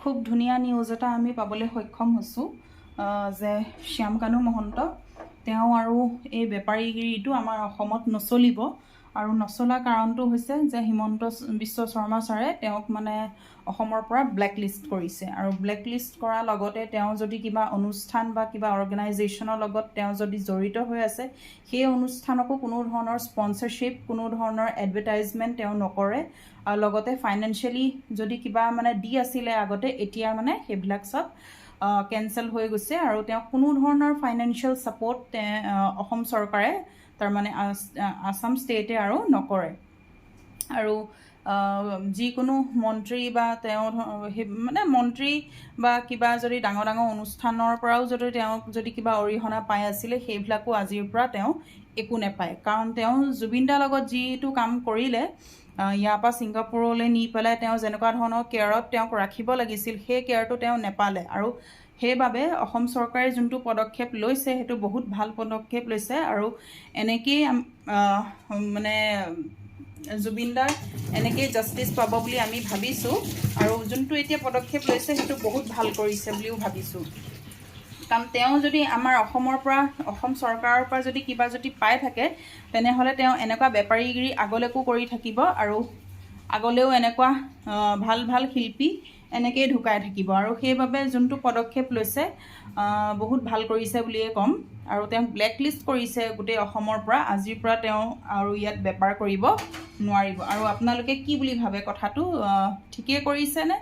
খুব ধুনীয়া নিউজ এটা আমি পাবলৈ সক্ষম হৈছোঁ যে শ্যামকানু মহন্ত তেওঁ আৰু এই বেপাৰীগিৰিটো আমাৰ অসমত নচলিব আৰু নচলা কাৰণটো হৈছে যে হিমন্ত বিশ্ব শৰ্মা ছাৰে তেওঁক মানে অসমৰ পৰা ব্লেকলিষ্ট কৰিছে আৰু ব্লেকলিষ্ট কৰাৰ লগতে তেওঁ যদি কিবা অনুষ্ঠান বা কিবা অৰ্গেনাইজেশ্যনৰ লগত তেওঁ যদি জড়িত হৈ আছে সেই অনুষ্ঠানকো কোনো ধৰণৰ স্পন্সৰশ্বিপ কোনো ধৰণৰ এডভাৰটাইজমেণ্ট তেওঁ নকৰে আৰু লগতে ফাইনেন্সিয়েলি যদি কিবা মানে দি আছিলে আগতে এতিয়া মানে সেইবিলাক চব কেঞ্চেল হৈ গৈছে আৰু তেওঁ কোনো ধৰণৰ ফাইনেন্সিয়েল ছাপোৰ্ট অসম চৰকাৰে তাৰমানে আসাম ষ্টেটে আৰু নকৰে আৰু যিকোনো মন্ত্ৰী বা তেওঁ মানে মন্ত্ৰী বা কিবা যদি ডাঙৰ ডাঙৰ অনুষ্ঠানৰ পৰাও যদি তেওঁক যদি কিবা অৰিহণা পাই আছিলে সেইবিলাকো আজিৰ পৰা তেওঁ একো নাপায় কাৰণ তেওঁ জুবিনদাৰ লগত যিটো কাম কৰিলে ইয়াৰ পৰা ছিংগাপুৰলৈ নি পেলাই তেওঁ যেনেকুৱা ধৰণৰ কেয়াৰত তেওঁক ৰাখিব লাগিছিল সেই কেয়াৰটো তেওঁ নাপালে আৰু সেইবাবে অসম চৰকাৰে যোনটো পদক্ষেপ লৈছে সেইটো বহুত ভাল পদক্ষেপ লৈছে আৰু এনেকেই মানে জুবিনদাৰ এনেকেই জাষ্টিছ পাব বুলি আমি ভাবিছোঁ আৰু যোনটো এতিয়া পদক্ষেপ লৈছে সেইটো বহুত ভাল কৰিছে বুলিও ভাবিছোঁ কাৰণ তেওঁ যদি আমাৰ অসমৰ পৰা অসম চৰকাৰৰ পৰা যদি কিবা যদি পাই থাকে তেনেহ'লে তেওঁ এনেকুৱা বেপাৰীগিৰি আগলৈকো কৰি থাকিব আৰু আগলৈও এনেকুৱা ভাল ভাল শিল্পী এনেকেই ঢুকাই থাকিব আৰু সেইবাবে যোনটো পদক্ষেপ লৈছে বহুত ভাল কৰিছে বুলিয়ে ক'ম আৰু তেওঁক ব্লেকলিষ্ট কৰিছে গোটেই অসমৰ পৰা আজিৰ পৰা তেওঁ আৰু ইয়াত বেপাৰ কৰিব নোৱাৰিব আৰু আপোনালোকে কি বুলি ভাবে কথাটো ঠিকেই কৰিছেনে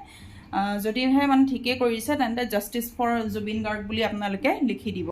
যদিহে মানে ঠিকেই কৰিছে তেন্তে জাষ্টিছ ফৰ জুবিন গাৰ্গ বুলি আপোনালোকে লিখি দিব